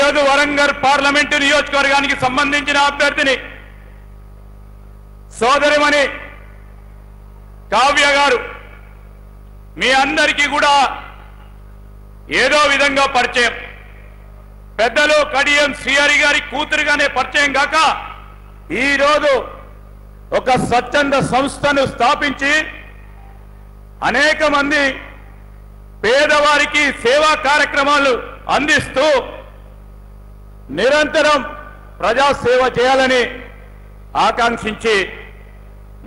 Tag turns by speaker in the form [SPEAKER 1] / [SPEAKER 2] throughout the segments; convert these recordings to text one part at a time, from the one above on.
[SPEAKER 1] ఈరోజు వరంగల్ పార్లమెంటు నియోజకవర్గానికి సంబంధించిన అభ్యర్థిని సోదరిమణి కావ్య గారు మీ అందరికీ కూడా ఏదో విధంగా పరిచయం. పెద్దలు కడియం శ్రీహరి గారి కూతురుగానే పరిచయం కాక ఈరోజు ఒక స్వచ్ఛంద సంస్థను స్థాపించి అనేక మంది పేదవారికి సేవా కార్యక్రమాలు అందిస్తూ నిరంతరం ప్రజాసేవ చేయాలని ఆకాంక్షించి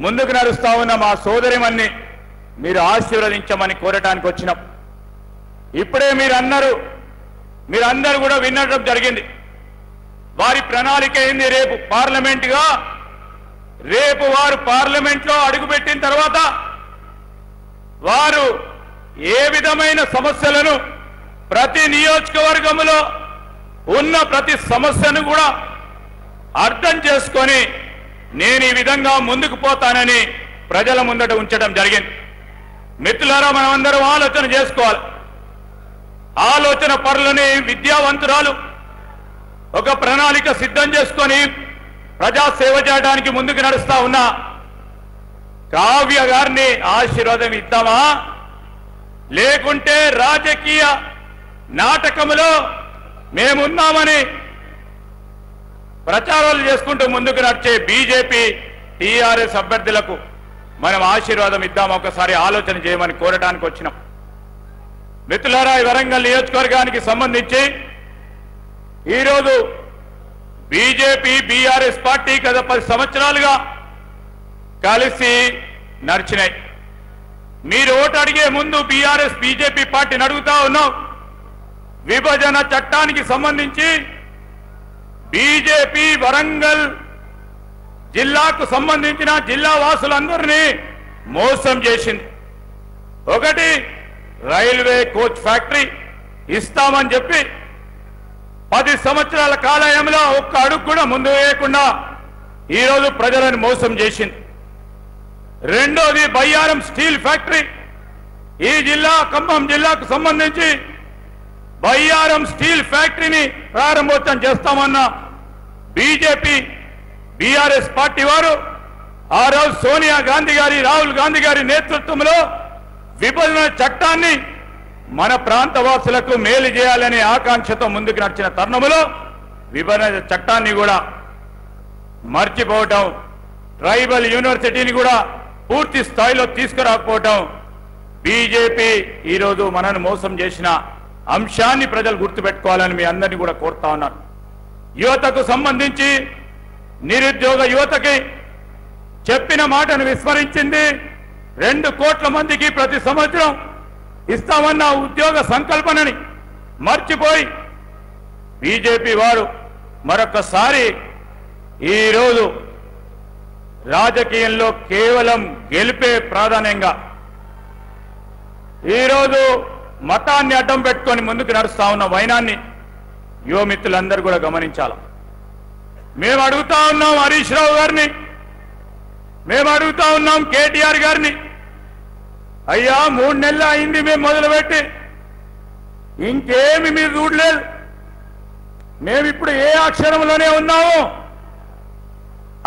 [SPEAKER 1] ముందుకు నడుస్తా ఉన్న మా సోదరిమణ్ణి మీరు ఆశీర్వదించమని కోరటానికి వచ్చినాం. ఇప్పుడే మీరందరూ కూడా వినడం జరిగింది. వారి ప్రణాళిక ఏంది? రేపు పార్లమెంటుగా రేపు వారు పార్లమెంట్లో అడుగుపెట్టిన తర్వాత వారు ఏ విధమైన సమస్యలను ప్రతి నియోజకవర్గంలో ఉన్న ప్రతి సమస్యను కూడా అర్థం చేసుకొని నేను ఈ విధంగా ముందుకు పోతానని ప్రజల ముందట ఉంచడం జరిగింది. మిత్రులారా, మనమందరం ఆలోచన చేసుకోవాలి. ఆలోచన పరులని విద్యావంతురాలు ఒక ప్రణాళిక సిద్ధం చేసుకొని ప్రజాసేవ చేయడానికి ముందుకు నడుస్తా ఉన్న కావ్య గారిని ఆశీర్వాదం ఇద్దామా, లేకుంటే రాజకీయ నాటకంలో మేమున్నామని ప్రచారాలు చేసుకుంటూ ముందుకు నడిచే బీజేపీ టీఆర్ఎస్ అభ్యర్థులకు మనం ఆశీర్వాదం ఇద్దామా? ఒకసారి ఆలోచన చేయమని కోరడానికి వచ్చినాం. మిత్రులారా, ఈ వరంగల్ నియోజకవర్గానికి సంబంధించి ఈరోజు బీజేపీ బీఆర్ఎస్ పార్టీ గత 10 సంవత్సరాలుగా కలిసి నడిచినాయి. మీరు ఓటు అడిగే ముందు బీఆర్ఎస్ బీజేపీ పార్టీని అడుగుతా ఉన్నాం. విభజన చట్టానికి సంబంధించి బీజేపీ వరంగల్ జిల్లాకు సంబంధించిన జిల్లా వాసులందరినీ మోసం చేసింది. ఒకటి, రైల్వే కోచ్ ఫ్యాక్టరీ ఇస్తామని చెప్పి 10 సంవత్సరాల కాలయంలో ఒక్క అడుగు కూడా ముందు వేయకుండా ఈరోజు ప్రజలను మోసం చేసింది. రెండోది, బయ్యారం స్టీల్ ఫ్యాక్టరీ. ఈ జిల్లా ఖమ్మం జిల్లాకు సంబంధించి బయ్యారం స్టీల్ ఫ్యాక్టరీని ప్రారంభోత్సవం చేస్తామన్న బీజేపీ బీఆర్ఎస్ పార్టీ వారు ఆ రోజు సోనియా గాంధీ గారి, రాహుల్ గాంధీ గారి నేతృత్వంలో విభజన చట్టాన్ని మన ప్రాంత వాసులకు మేలు చేయాలనే ఆకాంక్షతో ముందుకు నడిచిన తరుణంలో విభజన చట్టాన్ని కూడా మర్చిపోవటం, ట్రైబల్ యూనివర్సిటీని కూడా పూర్తి స్థాయిలో తీసుకురాకపోవటం బీజేపీ ఈరోజు మనను మోసం చేసిన అంశాన్ని ప్రజలు గుర్తుపెట్టుకోవాలని మీ అందరినీ కూడా కోరుతా ఉన్నారు. యువతకు సంబంధించి నిరుద్యోగ యువతకి చెప్పిన మాటను విస్మరించింది. 2 కోట్ల మందికి ప్రతి సంవత్సరం ఇస్తామన్న ఉద్యోగ సంకల్పనని మర్చిపోయి బీజేపీ వారు మరొకసారి ఈరోజు రాజకీయంలో కేవలం గెలిపే ప్రాధాన్యంగా ఈరోజు మతాన్ని అడ్డం పెట్టుకొని ముందుకు నడుస్తా ఉన్న వైనాన్ని యువమిత్రులందరూ కూడా గమనించాలి. మేము అడుగుతా ఉన్నాం హరీష్ రావు గారిని, మేము అడుగుతా ఉన్నాం కేటీఆర్ గారిని, అయ్యా 3 నెలలు అయింది మేము మొదలుపెట్టి, ఇంకేమి మీరు చూడలేదు. మేము ఇప్పుడు ఏ అక్షరంలోనే ఉన్నాము.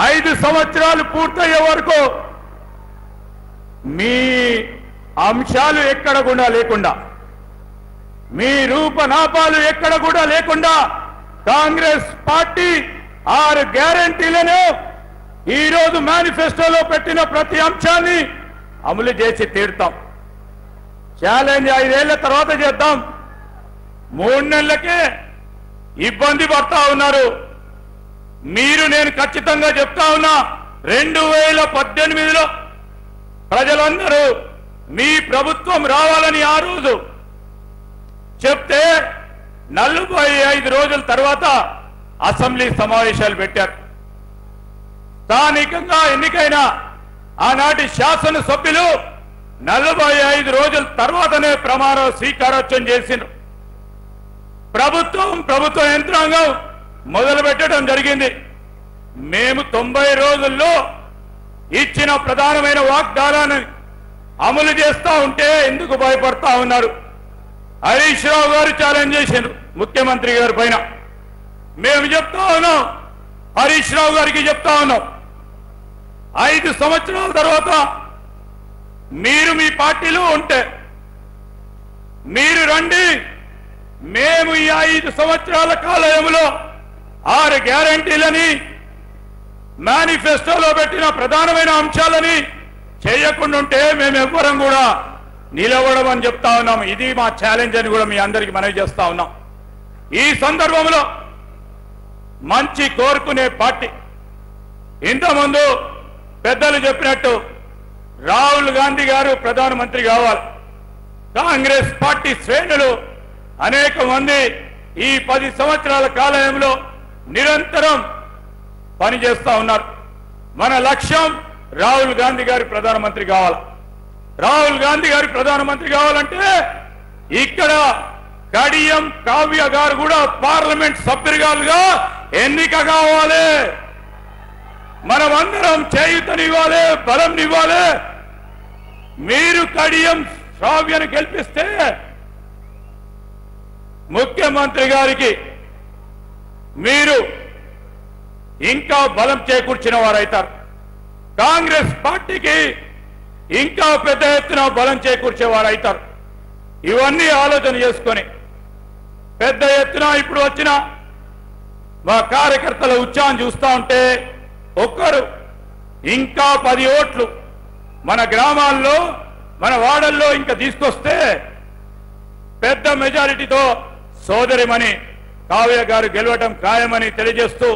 [SPEAKER 1] 5 సంవత్సరాలు పూర్తయ్యే వరకు మీ అంశాలు ఎక్కడ కూడా లేకుండా, మీ రూపనాపాలు ఎక్కడ కూడా లేకుండా కాంగ్రెస్ పార్టీ 6 గ్యారంటీలను ఈరోజు మేనిఫెస్టోలో పెట్టిన ప్రతి అంశాన్ని అమలు చేసి తీరుతాం. ఛాలెంజ్ 5 ఏళ్ల తర్వాత చేద్దాం. 3 నెలలకే ఇబ్బంది పడతా ఉన్నారు మీరు. నేను ఖచ్చితంగా చెప్తా ఉన్నా, 2018లో ప్రజలందరూ మీ ప్రభుత్వం రావాలని ఆ రోజు చెప్తే 45 రోజుల తర్వాత అసెంబ్లీ సమావేశాలు పెట్టారు. స్థానికంగా ఎన్నికైన ఆనాటి శాసనసభ్యులు 45 రోజుల తర్వాతనే ప్రమాణ స్వీకారోత్సవం చేసిండ్రు. ప్రభుత్వ యంత్రాంగం మొదలు పెట్టడం జరిగింది. మేము 90 రోజుల్లో ఇచ్చిన ప్రధానమైన వాగ్దానాన్ని అమలు చేస్తా ఉంటే ఎందుకు భయపడతా ఉన్నారు? హరీష్ రావు గారు ఛాలెంజ్ చేసిండ్రు ముఖ్యమంత్రి గారి పైన. మేము చెప్తా ఉన్నాం, హరీష్ రావు గారికి చెప్తా ఉన్నాం, 5 సంవత్సరాల తర్వాత మీరు మీ పార్టీలో ఉంటే మీరు రండి, మేము ఈ 5 సంవత్సరాల కాలంలో 6 గ్యారంటీలని మేనిఫెస్టోలో పెట్టిన ప్రధానమైన అంశాలని చేయకుండా ఉంటే మేము ఎవ్వరం కూడా నిలవడం అని చెప్తా ఉన్నాం. ఇది మా ఛాలెంజ్ అని కూడా మీ అందరికీ మనవి చేస్తా ఉన్నాం. ఈ సందర్భంలో మంచి కోరుకునే పార్టీ, ఇంతకుముందు పెద్దలు చెప్పినట్టు రాహుల్ గాంధీ గారు ప్రధానమంత్రి కావాలి. కాంగ్రెస్ పార్టీ శ్రేణులు అనేక మంది ఈ 10 సంవత్సరాల కాలంలో నిరంతరం పనిచేస్తా ఉన్నారు. మన లక్ష్యం రాహుల్ గాంధీ గారి ప్రధానమంత్రి కావాలి. రాహుల్ గాంధీ గారి ప్రధానమంత్రి కావాలంటే ఇక్కడ కడియం కావ్య గారు కూడా పార్లమెంట్ సభ్యులుగా ఎన్నిక కావాలి. మనమందరం చేయూతనివ్వాలి, బలంనివ్వాలి. మీరు కడియం కావ్యను గెలిపిస్తే ముఖ్యమంత్రి గారికి మీరు ఇంకా బలం చేకూర్చిన వారైతారు. కాంగ్రెస్ పార్టీకి ఇంకా పెద్ద ఎత్తున బలం చేకూర్చేవారైతారు. ఇవన్నీ ఆలోచన చేసుకొని పెద్ద ఎత్తున ఇప్పుడు వచ్చిన మా కార్యకర్తల ఉత్సాహం చూస్తా ఉంటే ఒక్కరు ఇంకా 10 ఓట్లు మన గ్రామాల్లో మన వాడల్లో ఇంకా తీసుకొస్తే పెద్ద మెజారిటీతో సోదరిమణి కావ్య గారు గెలవటం ఖాయమని తెలియజేస్తూ